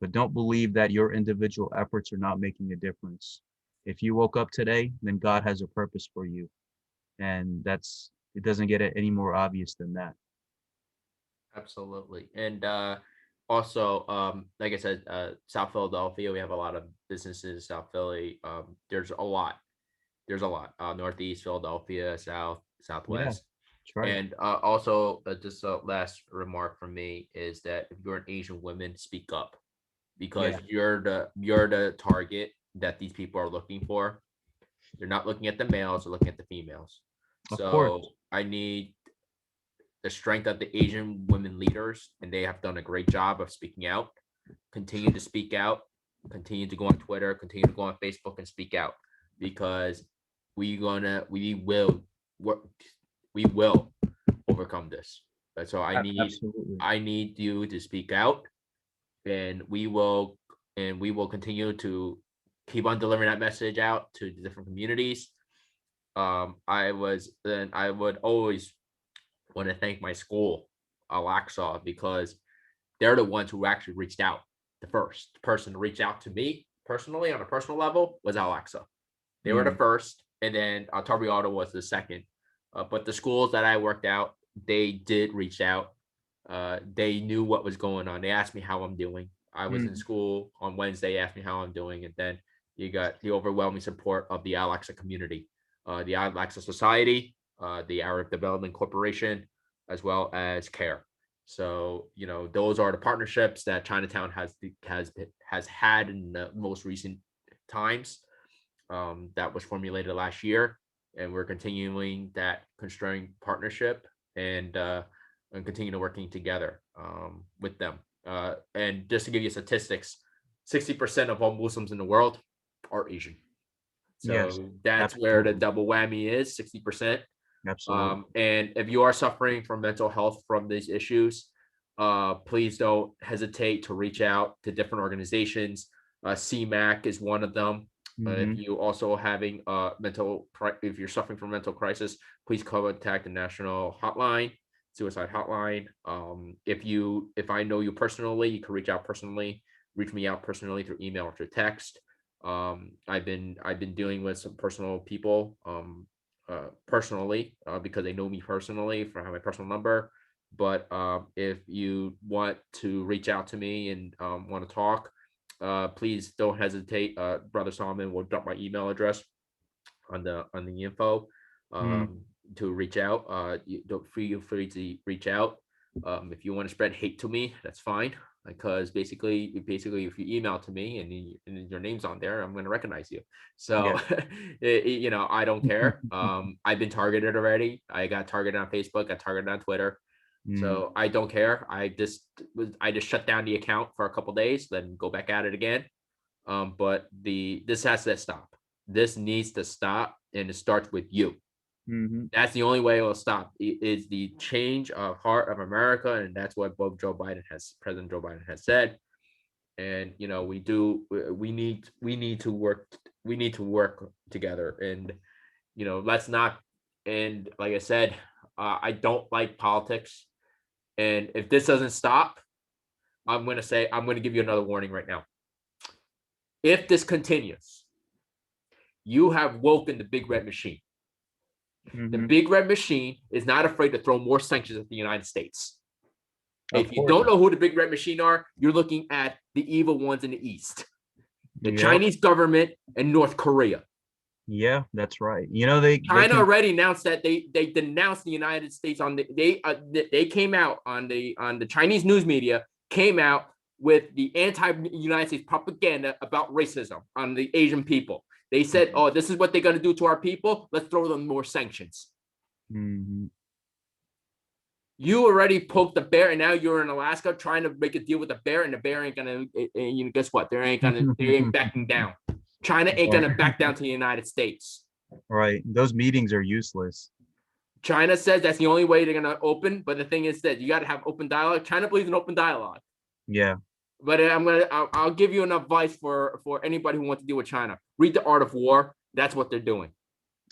But don't believe that your individual efforts are not making a difference. If you woke up today, then God has a purpose for you. And it doesn't get any more obvious than that. Absolutely. And also, like I said, South Philadelphia, we have a lot of businesses. South Philly, there's a lot. There's a lot. Northeast Philadelphia, Yeah, Southwest. that's right. And also, just a last remark from me is that if you're an Asian woman, speak up because Yeah, you're the target that these people are looking for. They're not looking at the males; they're looking at the females. of course. So I need the strength of the Asian women leaders, and they have done a great job of speaking out. Continue to speak out. Continue to go on Twitter. Continue to go on Facebook and speak out because work, we will overcome this. So Absolutely. I need you to speak out, and we will continue to keep on delivering that message out to the different communities. I would always want to thank my school, Alexa, because they're the ones who actually reached out. The first person to reach out to me personally on a personal level was Alexa. They were the Mm, first, and then Tarbiata was the second. But the schools that I worked out, they did reach out. They knew what was going on. They asked me how I'm doing. I was in mm, school on Wednesday, asked me how I'm doing, and then you got the overwhelming support of the Alexa community, the Alexa Society, the Arab Development Corporation, as well as CARE. So those are the partnerships that Chinatown has had in the most recent times. That was formulated last year, and we're continuing that constrained partnership and continue to working together with them. And just to give you statistics, 60% of all Muslims in the world are Asian. yes, So that's where the absolutely. double whammy is 60%. Absolutely. And if you are suffering from mental health from these issues, please don't hesitate to reach out to different organizations. CMAC is one of them. If Hmm. you also having if you're suffering from mental crisis, please contact the national hotline, suicide hotline. If I know you personally, you can reach out personally. Reach me out personally through email or through text. I've been dealing with some personal people personally because they know me personally for my personal number. But if you want to reach out to me and want to talk, please don't hesitate. Brother Solomon will drop my email address. on the info Mm. to reach out. You don't feel free to reach out. If you want to spread hate to me, that's fine. Because basically, if you email to me and your name's on there, I'm going to recognize you. So, Yeah. I don't care. I've been targeted already. I got targeted on Facebook, got targeted on Twitter. Mm. So I don't care. I just shut down the account for a couple days, then go back at it again. But this has to stop. This needs to stop, and it starts with you. Mm-hmm. That's the only way it will stop. Is the change of heart of America, and that's what both President Joe Biden has said. And we need to work together, and let's not. And like I said, I don't like politics, and if this doesn't stop, I'm going to give you another warning right now. If this continues, you have woken the big red machine. The Mm-hmm. big red machine is not afraid to throw more sanctions at the United States. Of If you course. don't know who the big red machine are, you're looking at the evil ones in the East, the Yep. Chinese government and North Korea. Yeah, that's right. They China can. already announced that they denounced the United States on they came out on the Chinese news media, came out with the anti-United States propaganda about racism on the Asian people. They said, Mhm. "Oh, this is what they're going to do to our people. Let's throw them more sanctions." Mhm. You already poked the bear, and now you're in Alaska trying to make a deal with the bear, and the bear ain't gonna. Guess what? They ain't backing down. China ain't Right. gonna back down to the United States. Right. Those meetings are useless. China says that's the only way they're gonna open, but the thing is that you got to have open dialogue. China believes in open dialogue, Yeah, but I'll give you an advice for anybody who wants to deal with China. Read the Art of War. That's what they're doing.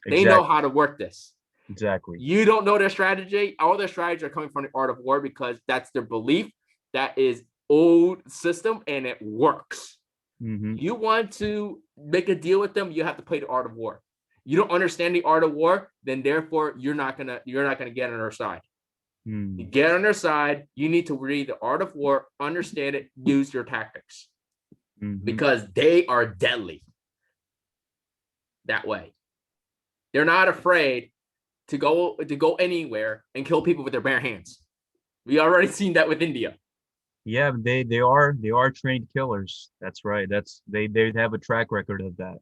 They know exactly. how to work this. Exactly. You don't know their strategy. All their strategies are coming from the Art of War because that's their belief. That is old system and it works. Mhm. You want to make a deal with them, you have to play the Art of War. You don't understand the Art of War, then therefore you're not gonna get on their side. To Mm. get on their side, you need to read the Art of War, understand it, use your tactics Mhm. because they are deadly that way. They're not afraid to go anywhere and kill people with their bare hands. We already seen that with India. Yeah, they are trained killers. That's right. They have a track record of that.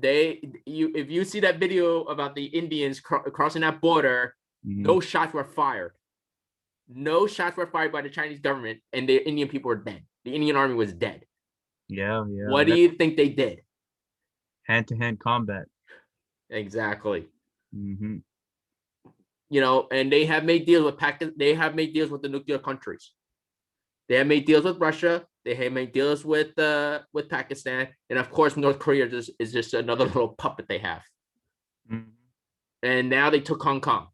If you see that video about the Indians crossing that border, Mhm. no shots were fired. No shots were fired by the Chinese government, and the Indian people were dead. The Indian army was dead. Yeah, yeah. What do That's you think they did? hand-to-hand combat. Exactly. Mhm. And they have made deals with Pakistan. They have made deals with the nuclear countries. They have made deals with Russia. They have made deals with Pakistan, and of course, North Korea is just another little puppet they have. Mhm. And now they took Hong Kong.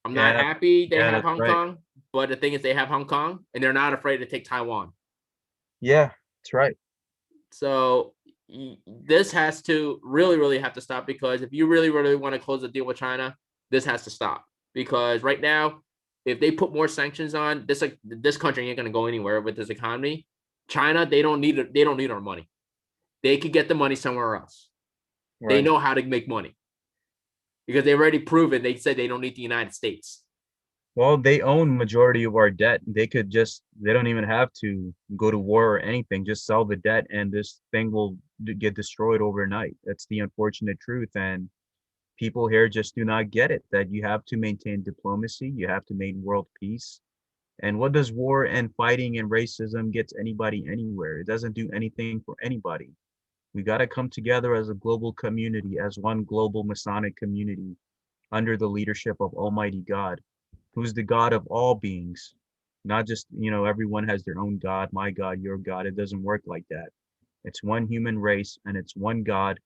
I'm not Yeah, happy they yeah, have that's Hong right. Kong, but the thing is, they have Hong Kong, and they're not afraid to take Taiwan. Yeah, that's right. So this has to really, really have to stop because if you really, really want to close the deal with China, this has to stop. Because right now, if they put more sanctions on this country ain't gonna go anywhere with this economy. China, they don't need it. They don't need our money. They could get the money somewhere else. They Right. know how to make money because they already proven. They said they don't need the United States. Well, they own majority of our debt. They don't even have to go to war or anything. Just sell the debt and this thing will get destroyed overnight. That's the unfortunate truth. And people here just do not get it that you have to maintain diplomacy. You have to maintain world peace. And what does war and fighting and racism gets anybody anywhere? It doesn't do anything for anybody. We got to come together as a global community, as one global Masonic community under the leadership of Almighty God, who's the God of all beings. Not just, everyone has their own God, my God, your God. It doesn't work like that. It's one human race and it's one God.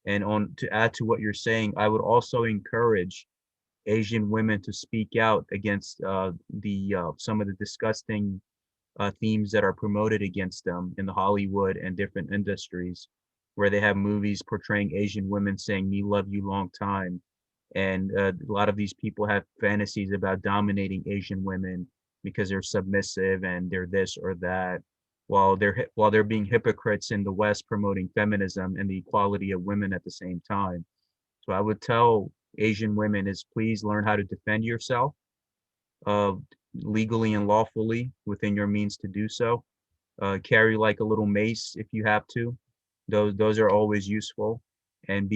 And on to add to what you're saying, I would also encourage Asian women to speak out against the some of the disgusting themes that are promoted against them in the Hollywood and different industries, where they have movies portraying Asian women saying "Me love you long time," and a lot of these people have fantasies about dominating Asian women because they're submissive and they're this or that. while they're being hypocrites in the West promoting feminism and the equality of women at the same time. So I would tell Asian women is please learn how to defend yourself uh, legally and lawfully within your means to do so. Carry like a little mace if you have to. Those are always useful. And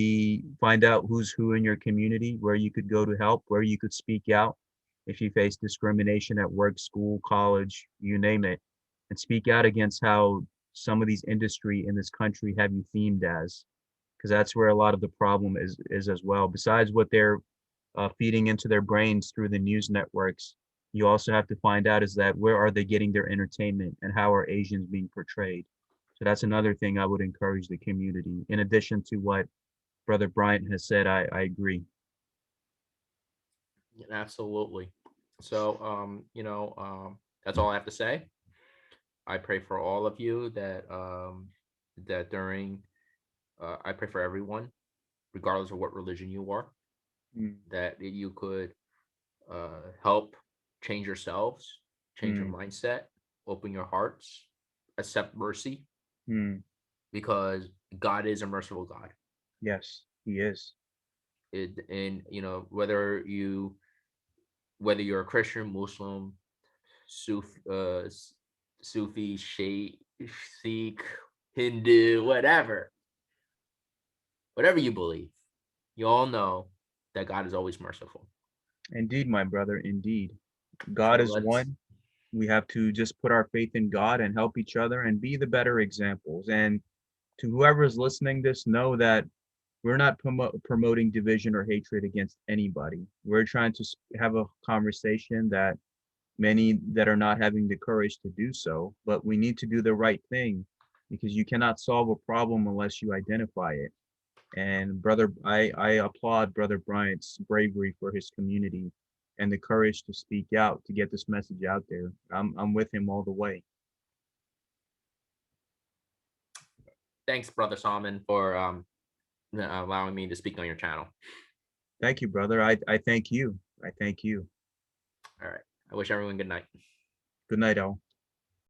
find out who's who in your community, where you could go to help, where you could speak out if you face discrimination at work, school, college, you name it, and speak out against how some of these industry in this country have you themed as, because that's where a lot of the problem is as well. Besides what they're feeding into their brains through the news networks, you also have to find out is that where are they getting their entertainment and how are Asians being portrayed? So that's another thing I would encourage the community. In addition to what Brother Bryant has said, I agree. Absolutely. So, that's all I have to say. I pray for all of you that during I pray for everyone, regardless of what religion you are, Mm, that you could help change yourselves, change your mm, mindset, open your hearts, accept mercy, mm. because God is a merciful God. Yes, he is. And whether you're a Christian, Muslim, Sufi, Sikh, Hindu, whatever you believe, you all know that God is always merciful. Indeed, my brother, indeed. God So is let's one. We have to just put our faith in God and help each other and be the better examples. And to whoever is listening this, know that we're not promoting division or hatred against anybody. We're trying to have a conversation that many that are not having the courage to do so, but we need to do the right thing because you cannot solve a problem unless you identify it. And I applaud Brother Bryant's bravery for his community and the courage to speak out to get this message out there. I'm with him all the way. thanks, Brother Salman, for allowing me to speak on your channel. Thank you, brother. I thank you. I thank you. All right. I wish everyone good night. Good night, all.